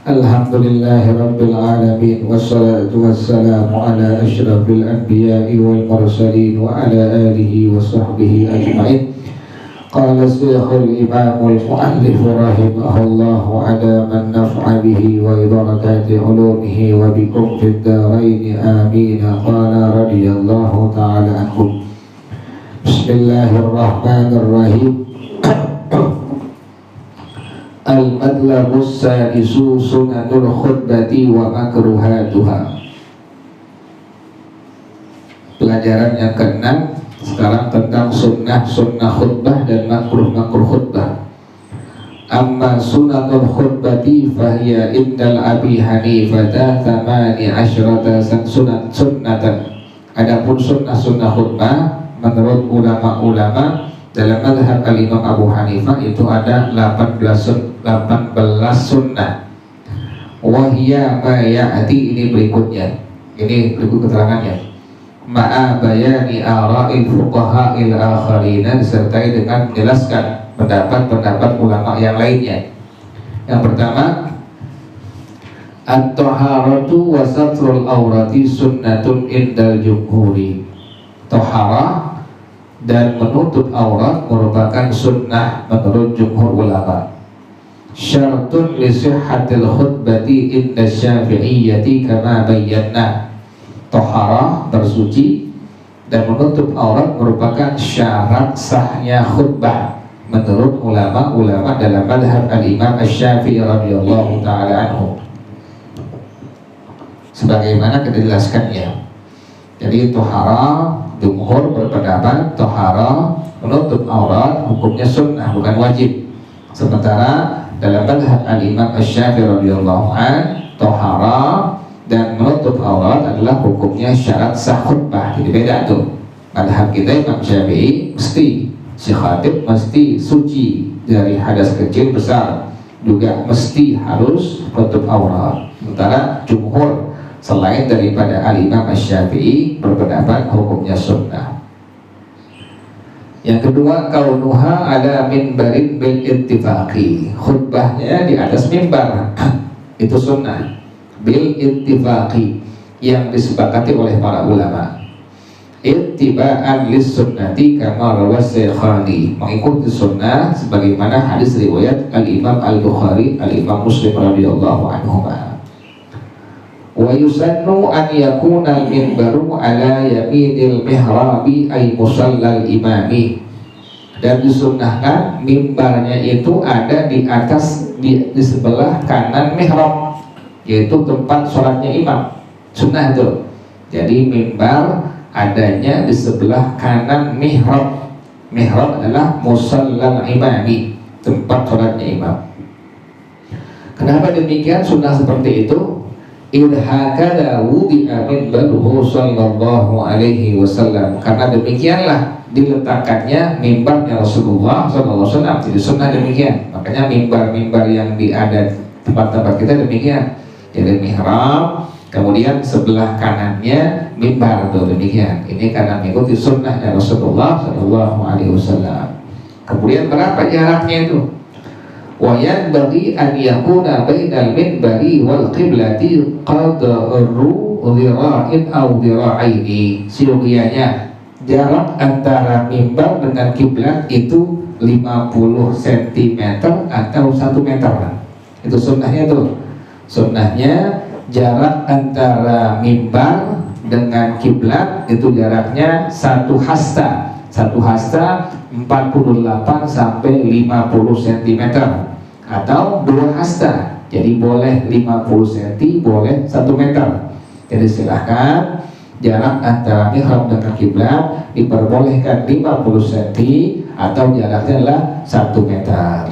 Alhamdulillahi Rabbil Alamin. Wassalatu wassalamu ala ashrafil anbiya'i wal mursalin wa ala alihi wa sahbihi ajma'in. Qala Syekhul Imamul Mu'allif rahimahullahu ala man naf'a bihi wa ibarakati ulumihi wa bikum fid daraini amin. Qala radiyallahu ta'ala anhum. Bismillahirrahmanirrahim. Al-madlagus sadisu sunanul khutbati wa makruhatuha. Pelajaran yang ke-6 sekarang tentang sunnah khutbah dan makruh khutbah. Amma sunanul khutbati fahiya indal Abi Hanifah thamani asyrata sunnatan. Adapun sunnah khutbah menurut ulama-ulama dalam mazhab al-Imam Abu Hanifah itu ada 18 sunnah. Wahiyya ma ya'ti, ini berikutnya. Ini berikut keterangannya. Ma'a bayani ara'il fuqaha'il akharina, disertai dengan menjelaskan pendapat-pendapat ulama yang lainnya. Yang pertama, at-taharatu wa satrul awrati sunnatun indal jumhuri. Taharah dan menutup aurat merupakan sunnah menurut jumhur ulama. Syartun li sihhatil khutbati inda syafi'iyyati kama bayyana. Taharah, bersuci dan menutup aurat merupakan syarat sahnya khutbah menurut ulama-ulama dalam madhab al-Imam Asy-Syafi'i radhiyallahu ta'ala anhu, sebagaimana kita jelaskannya. Jadi taharah, jumhur berpendapat taharah menutup aurat hukumnya sunnah, bukan wajib. Sementara dalam madhab al-Imam Asy-Syafi'i radhiyallahu anhu, taharah dan menutup aurat adalah hukumnya syarat sah khutbah. Jadi beda tuh. Madhab kita Imam Syafi'i mesti si khatib mesti suci dari hadas kecil besar, juga mesti harus menutup aurat. Sementara jumhur selain daripada al-Imam Asy-Syafi'i berpendapat hukumnya sunnah. Yang kedua, kaunuha ala minbarin bil ittifaqi. Khutbahnya di atas mimbar itu sunnah bil ittifaqi, yang disepakati oleh para ulama. Ittiba'an lis sunnati kama rawas Syekhani, mengikuti sunnah sebagaimana hadis riwayat al-Imam Al-Bukhari, al-Imam Muslim radhiyallahu anhuma. Wa yusannu an yakuna al-minbaru ala yaminil mihrabi ay musallal imami. Dan disunnahkan mimbarnya itu ada di atas di sebelah kanan mihrab, yaitu tempat sholatnya imam. Sunnah itu. Jadi mimbar adanya di sebelah kanan mihrab. Mihrab adalah musallal imami, tempat sholatnya imam. Kenapa demikian sunnah seperti itu? Idhakada wudi'a minbaruhu sallallahu alaihi wasallam. Karena demikianlah diletakkannya mimbarnya Rasulullah sallallahu alaihi wasallam. Jadi sunnah demikian. Makanya mimbar-mimbar yang ada tempat-tempat kita demikian. Jadi mihrab, kemudian sebelah kanannya mimbar, tuh demikian. Ini karena mengikuti sunnahnya Rasulullah sallallahu alaihi wasallam. Kemudian berapa jaraknya itu? Wa yanbaghi an yakuna bainal minbari wal qiblati qadru dhira'in aw dhira'aini. Siogianya jarak antara mimbar dengan kiblat itu 50 cm atau 1 meter. Itu sunnahnya tuh. Sunnahnya jarak antara mimbar dengan kiblat itu jaraknya 1 hasta. 1 hasta 48 sampai 50 cm atau 2 hasta. Jadi boleh 50 cm, boleh 1 meter. Jadi silahkan jarak antara mihrab dengan kiblat diperbolehkan 50 cm atau jaraknya adalah 1 meter.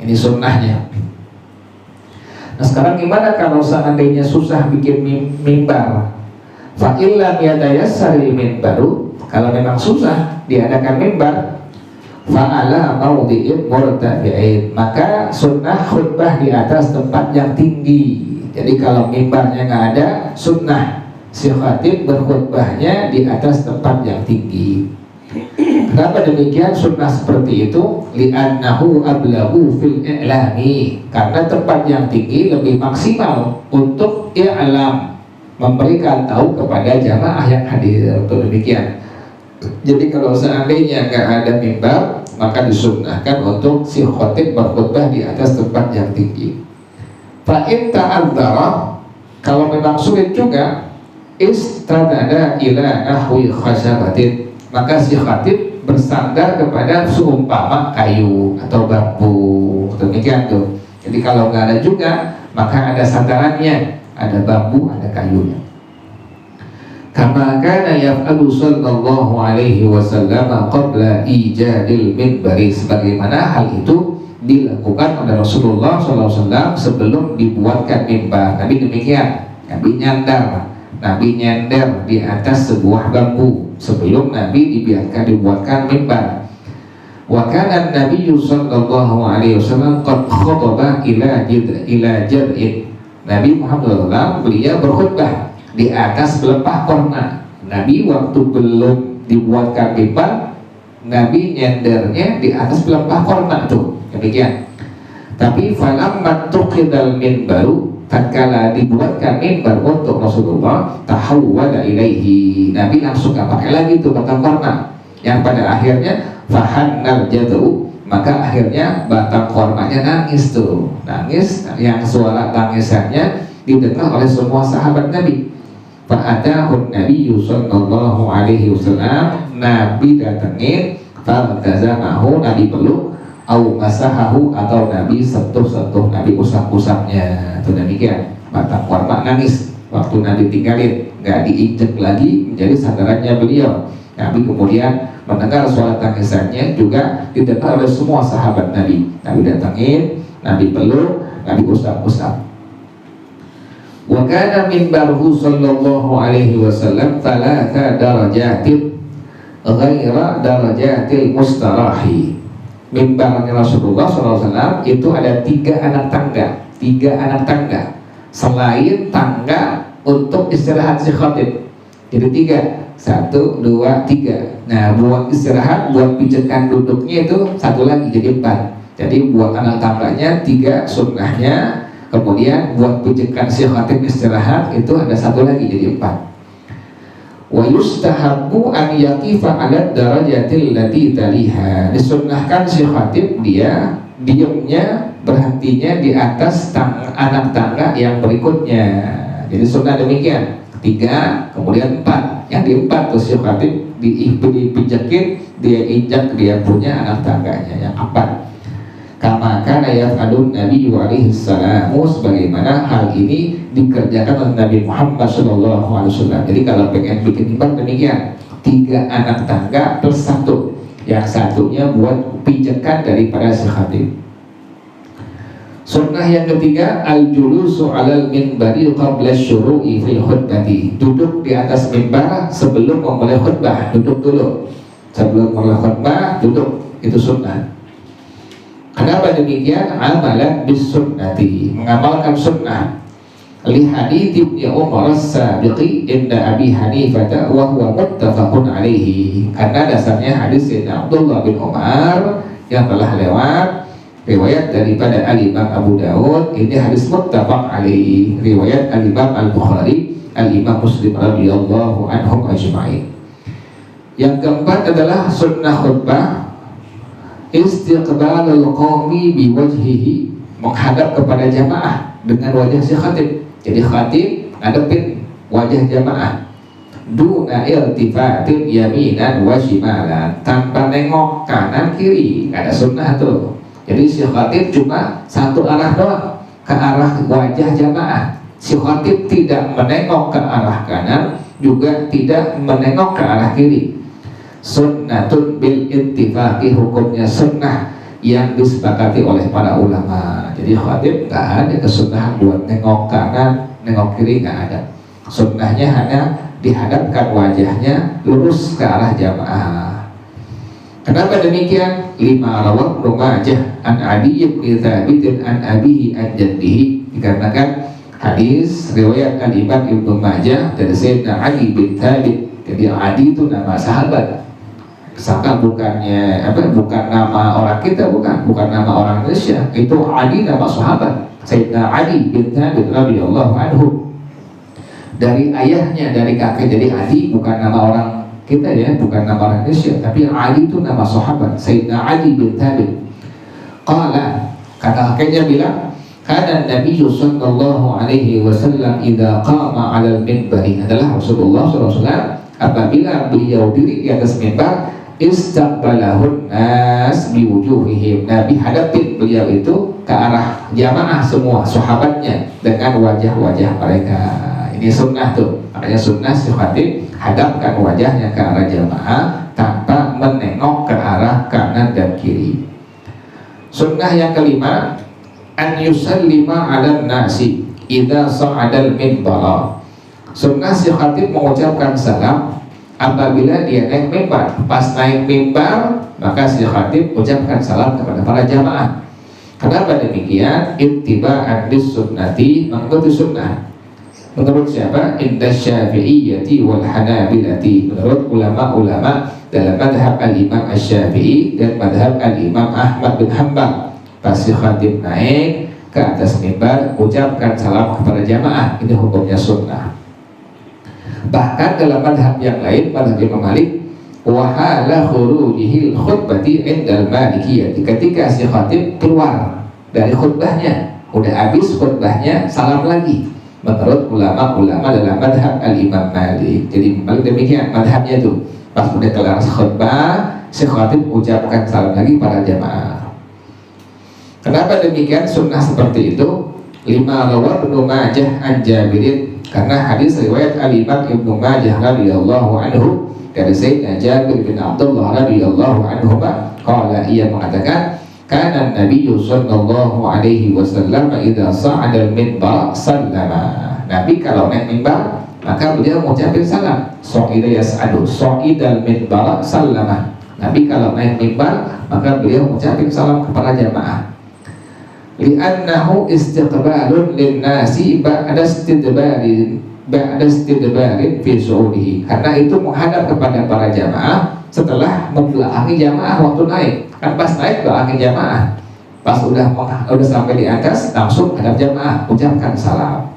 Ini sunnahnya. Nah sekarang gimana kalau seandainya susah bikin mimbar? Fa'illam yatayassaril mimbaru, kalau memang susah diadakan mimbar, fa'ala maudhi'in murtafi'in, maka sunnah khutbah di atas tempat yang tinggi. Jadi kalau mimbarnya nggak ada, sunnah si khatib berkhutbahnya di atas tempat yang tinggi. Kenapa demikian sunnah seperti itu? Li'annahu ablagu fil i'lami, karena tempat yang tinggi lebih maksimal untuk i'lam, memberikan tahu kepada jamaah yang hadir. Untuk demikian, jadi kalau seandainya nggak ada mimbar, maka disunnahkan untuk si khotib berkhutbah di atas tempat yang tinggi. Fa'in ta'adzara, kalau memang sulit juga, istanada ila nahwi khasyabatin, maka si khatib bersandar kepada seumpama kayu atau bambu. Demikian tuh. Jadi kalau nggak ada juga, maka ada sandarannya, ada bambu, ada kayunya. Kama kana yaf'alu sallallahu alaihi wasallam qabla ijadil minbari, sebagaimana hal itu dilakukan oleh Rasulullah SAW sebelum dibuatkan mimbar. Nabi demikian, Nabi nyender di atas sebuah bambu sebelum Nabi dibuatkan mimbar. Wa kana Nabi sallallahu alaihi wasallam qad khataba ila jad'in. Nabi Muhammad SAW beliau berkhutbah di atas pelepah korma. Nabi waktu belum dibuatkan mimbar, Nabi nyendernya di atas pelepah korma tuh. Demikian. Tapi falamma tuqidal minbaru, tatkala dibuatkan mimbar untuk Rasulullah, tahawwala ilaihi, Nabi langsung gak pakai lagi tuh batang korma, yang pada akhirnya fahannal jad'u, maka akhirnya batang kormanya nangis tuh, nangis, yang suara tangisannya didengar oleh semua sahabat Nabi. Fa'atahun Nabi sallallahu alaihi wasallam, Nabi datengin, fa'tazamahu, Nabi peluk, au masahahu, atau Nabi sentuh-sentuh, Nabi usap-usapnya. Itu demikian. Batang korma nangis waktu Nabi tinggalin, nggak diinjek lagi, menjadi sandarannya beliau. Nabi kemudian mendengar suara tangisannya juga didengar oleh semua sahabat Nabi. Nabi datangin, Nabi peluk, Nabi usap-usap. Wa kana minbaruhu sallallahu alaihi wasallam thalatha darajatin ghaira darajatil mustarahi. Mimbarnya Rasulullah SAW itu ada 3 anak tangga, selain tangga untuk istirahat si khatib. Jadi 3, 1, 2, 3. Nah, buat istirahat, buat pijakan duduknya itu 1 lagi, jadi 4. Jadi buat anak tangganya 3 sunnahnya, kemudian buat pijakan si khatib istirahat itu ada 1 lagi, jadi 4. Wa yustahabbu an yaqifa 'ala darajatil lati taliha, disunnahkan si khatib dia diamnya, berhentinya di atas anak tangga yang berikutnya. Jadi sunnah demikian, 3 kemudian 4. Yang di 4 tuh si khatib dipijakin, dia injak, dia punya anak tangganya yang 4. Kama kana yaf'alun Nabi alaihi salamu, sebagaimana hal ini dikerjakan oleh Nabi Muhammad sallallahu alaihi wasallam. Jadi kalau pengen bikin mimbar demikian, 3 anak tangga plus 1, yang satunya buat pijakan daripada si khatib. Sunnah yang ketiga, al-julusu 'alal minbari qabla syuru'i fil khutbati, duduk di atas mimbar sebelum memulai khutbah, duduk dulu. Sebelum memulai khutbah duduk, itu sunnah. Kenapa demikian? Amalan bis sunnati, mengamalkan sunnah. Li hadits Ibnu Umar as-sabiqi inda Abi Hanifah wa huwa muttafaqun alaihi, karena dasarnya hadis Sayyidina Abdullah bin Umar yang telah lewat, riwayat daripada Al-Imam Abu Dawud, ini hadis muttafaq alaihi, riwayat Al-Imam Al-Bukhari, Al-Imam Muslim radhiyallahu anhum ajma'in. Yang keempat adalah sunnah khutbah istiqbalul qawmi biwajhihi, menghadap kepada jamaah dengan wajah si khatib. Jadi khatib ngadepin wajah jamaah, duna iltifatin yaminan wa shimalan, tanpa nengok kanan kiri. Ada sunnah tuh. Jadi si khatib cuma satu arah doang, ke arah wajah jamaah. Si khatib tidak menengok ke arah kanan, juga tidak menengok ke arah kiri. Sunnatun bil ittifaqi, hukumnya sunnah yang disepakati oleh para ulama. Jadi khatib nggak ada kesunahan buat nengok kanan, nengok kiri, nggak ada. Sunnahnya hanya dihadapkan wajahnya lurus ke arah jamaah. Kenapa demikian? 5 rawat Ibnu Majah an Adi bin Thabit an abihi an jaddihi, dikarenakan hadis riwayat Al-Imam Ibnu Majah dari Sayyidina Ali bin Thabit. Jadi Adi itu nama sahabat. Saka bukannya bukan nama orang kita, bukan nama orang Indonesia. Itu Adi, nama sahabat Sayyidina Adi bin Thabit radhiyallahu anhu. Dari ayahnya, dari kakek, jadi Adi bukan nama orang kita ya, bukan nama orang Indonesia, tapi Adi itu nama sahabat Sayyidina Adi bin Thabit. Qala, kata kakeknya bilang, kana Nabi sallallahu alaihi wasallam idza qama 'alal minbari, adalah Rasulullah sallallahu alaihi wasallam apabila beliau diri di atas mimbar, istaqbalahun nas biwujuhihim, Nabi hadapin beliau itu ke arah jamaah semua sahabatnya dengan wajah-wajah mereka. Ini sunnah tuh, makanya sunnah si khatib hadapkan wajahnya ke arah jamaah tanpa menengok ke arah kanan dan kiri. Sunnah yang kelima, an yusallima 'alan nasi idza sa'adal minbar. Sunnah si khatib mengucapkan salam apabila dia naik mimbar. Pas naik mimbar, maka si khatib ucapkan salam kepada para jamaah. Kenapa demikian? Ittiba'an lis-sunnati, mengikuti sunnah. Menurut siapa? Inda Syafi'iyyati wal Hanabilati, menurut ulama-ulama dalam madhab al-Imam Asy-Syafi'i dan madhab al-Imam Ahmad bin Hanbal. Pas si khatib naik ke atas mimbar, ucapkan salam kepada jamaah. Ini hukumnya sunnah. Bahkan dalam madhab yang lain, madhab Imam Malik, wahala khurujihil khutbati indal malikiyah, ketika si khatib keluar dari khutbahnya, udah habis khutbahnya, salam lagi. Menurut ulama-ulama dalam madhab al-Imam Malik. Jadi Malik demikian madhabnya tuh, pas udah kelar khutbah, si khatib ucapkan salam lagi para jamaah. Kenapa demikian sunnah seperti itu? Lima rawat Ibnu Majah an Jabirin, karena hadis riwayat al-Imam Ibnu Majah radhiyallahu anhu dari Sayyidina Jabir bin Abdullah radhiyallahu anhu, qala, ia mengatakan, kana Nabi sallallahu alaihi wasallam idza sa'ada al-minbar sallama. Nabi kalau naik mimbar maka beliau mengucapkan salam. Sa'ida yas'adu, sa'idal minbar sallama. Nabi kalau naik mimbar maka beliau mengucapkan salam kepada jamaah. Li'annahu istiqbalun lin-nasi ba'da istidbarin fi su'udihi, karena itu menghadap kepada para jamaah setelah membelakangi jamaah waktu naik. Kan pas naik belakangi jamaah, pas udah sampai di atas langsung hadap jamaah, ucapkan salam.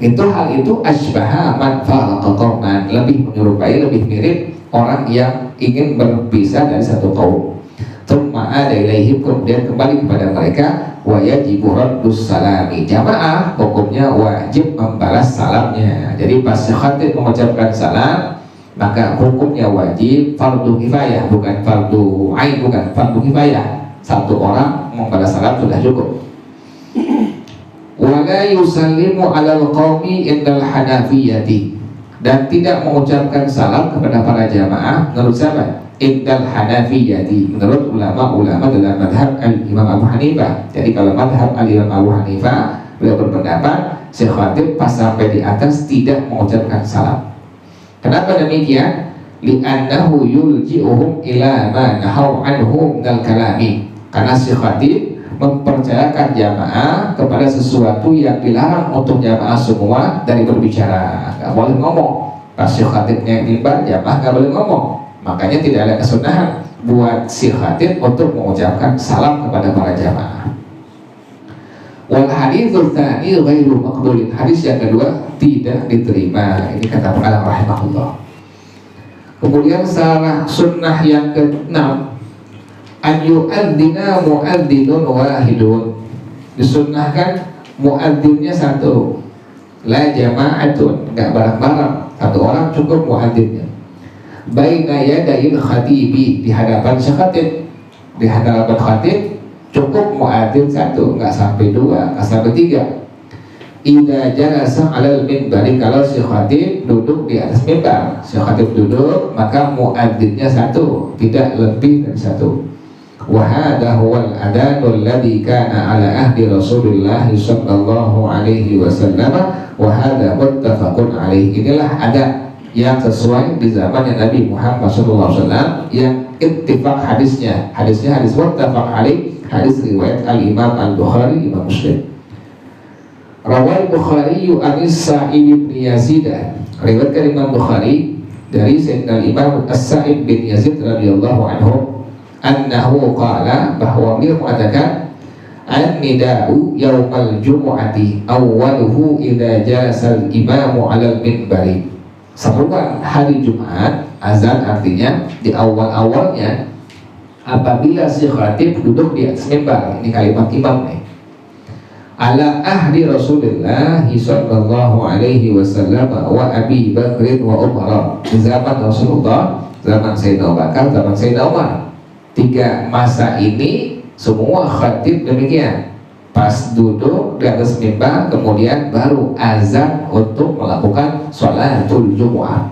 Hal itu asbaha man faraqa qauman, lebih menyerupai, lebih mirip orang yang ingin berpisah dari satu kaum. Tsumma ada ilaihim, kemudian kembali kepada mereka, wa yajibu raddus salami. Jamaah hukumnya wajib membalas salamnya. Jadi pas khatib mengucapkan salam, maka hukumnya wajib, fardu kifayah, bukan fardu ain, bukan fardu kifayah. Satu orang membalas salam sudah cukup. Wala yusallimu 'alal qaumi indal hanafiyati, dan tidak mengucapkan salam kepada para jamaah menurut siapa? Indal hanafiyati, menurut ulama-ulama dalam madhab al-Imam Abu Hanifah. Jadi kalau madhab al-Imam Abu Hanifah, beliau berpendapat si khatib pas sampai di atas tidak mengucapkan salam. Kenapa demikian? Li'annahu yulji'uhum ila ma nahaw anhu minal kalami, karena si khatib mempercayakan jamaah kepada sesuatu yang dilarang untuk jamaah semua dari berbicara. Gak boleh ngomong. Pas si khatibnya mimbar, jamaah gak boleh ngomong. Makanya tidak ada kesunahan buat si khatib untuk mengucapkan salam kepada para jamaah. Wal haditsul tsani ghairu maqbulin, hadis yang kedua tidak diterima. Ini kata Al rahimahullah. Kemudian salah sunnah yang keenam, an yu'adzina mu'adzinun wahidun, disunnahkan mu'adzinnya satu, la jama'atun, enggak bareng-bareng, satu orang cukup mu'adzinnya. Baina yadayil khatibi, di hadapan khatib, di hadapan khatib cukup muadzin satu, nggak sampai dua, nggak sampai tiga. Idza jalasa 'alal minbari, kalau si khatib duduk di atas mimbar, si khatib duduk, maka muadzinnya satu, tidak lebih dari satu. Wa hadha huwal adanul ladzi kana 'ala ahdi Rasulillah sallallahu alaihi wasallam wa hadha muttafaqun alaihi. Inilah adan yang sesuai di zamannya Nabi Muhammad SAW, yang ittifaq hadisnya hadis muttafaq alaih, hadis riwayat al-Imam al-Bukhari, Imam Muslim. Rawal Bukhari an Sa'id bin Yazid, riwayatkan Imam Bukhari dari Sayyidina Imam As-Sa'ib bin Yazid radhiyallahu anhu annahu qala, bahwa beliau mengatakan an-nida'u yaumal jumu'ati awwaluhu idza jalasa al-imamu 'alal minbari. Seruan hari Jumat, azan artinya di awal-awalnya apabila si khatib duduk di atas mimbar. Ini kalimat imam nih. Ala ahdi Rasulullah sallallahu alaihi wasallam wa Abi Bakr wa Umar. Di zaman Rasulullah, zaman Sayyidina Abu Bakar, zaman Sayyidina Umar. 3 masa ini semua khatib demikian. Pas duduk di atas mimbar, kemudian baru azan untuk melakukan sholatul Jumu'ah.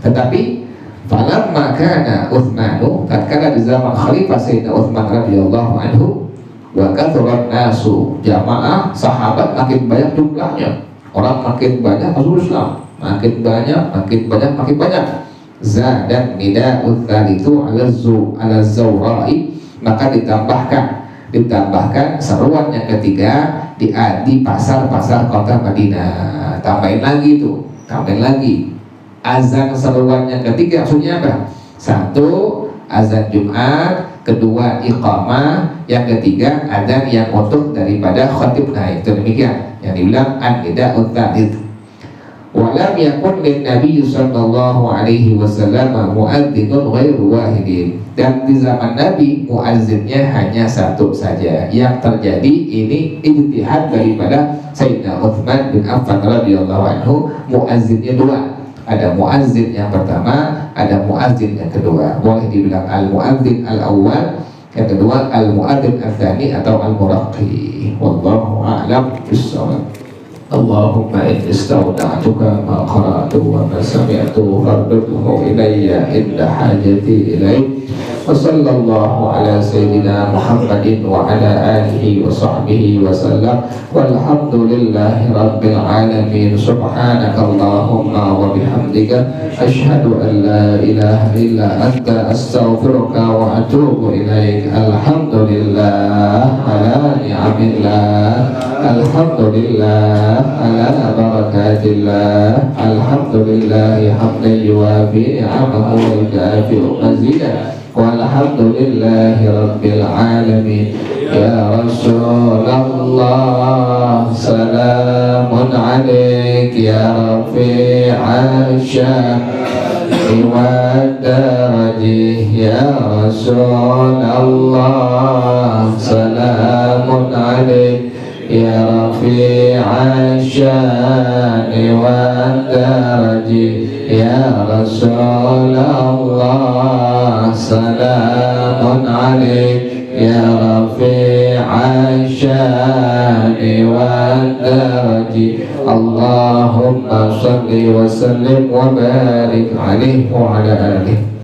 Tetapi falamma kana Utsmanu, tatkala di zaman Khalifah Sayyidina Utsman radhiyallahu anhu, wa kathuran nasu, jamaah sahabat makin banyak jumlahnya, orang makin banyak masuk Islam, makin banyak. Zadan nida'u tsalitsu ala zawra'i, maka ditambahkan seruan yang ketiga di pasar-pasar kota Madinah. Tambahin lagi azan seruan yang ketiga maksudnya apa? 1 azan Jumat, 2 iqamah, yang ketiga azan yang untuk daripada khatib. Nah itu demikian yang dibilang an-nida'ut tsalits. Walam yakun lin Nabi sallallahu alaihi wasallam muadzinun ghairu wahidin, dan di zaman Nabi muazzinnya hanya 1 saja. Yang terjadi ini ijtihad daripada Sayyidina Utsman bin Affan radhiyallahu anhu, muazzinnya 2. Ada muazzin yang pertama, ada muazzin yang kedua. Boleh dibilang al-muazzin al-awwal, yang kedua al-muazzin al-tsani atau al-muraqqi. Wallahu a'lam bissawab. Allahumma in istawda'tuka ma qara'tu wa ma sami'tu fardudhu ilayya inda hajati ilayk. Wa sallallahu ala sayyidina Muhammadin wa ala alihi wa sahbihi wa sallam. Walhamdulillahi rabbil alamin. Subhanaka Allahumma wa bihamdika ashhadu an la ilaha illa anta astaghfiruka wa atubu ilaik. Alhamdulillah ala ni'amillah, alhamdulillah ala barakatillah, alhamdulillahi hamdan yuwafi ni'amahu wa yukafi'u mazidah, walhamdulillahi rabbil alamin. Ya Rasulullah salamun alaik ya rafi'a sya'ni wa darajih. Ya Rasulullah salamun alaik ya rafi'a sya'ni wa darajih. Ya Rasulullah salamun alaik ya rafi'a sya'ni wa darajih. Allahumma salli wa sallim wa barik alaihi wa ala alihi.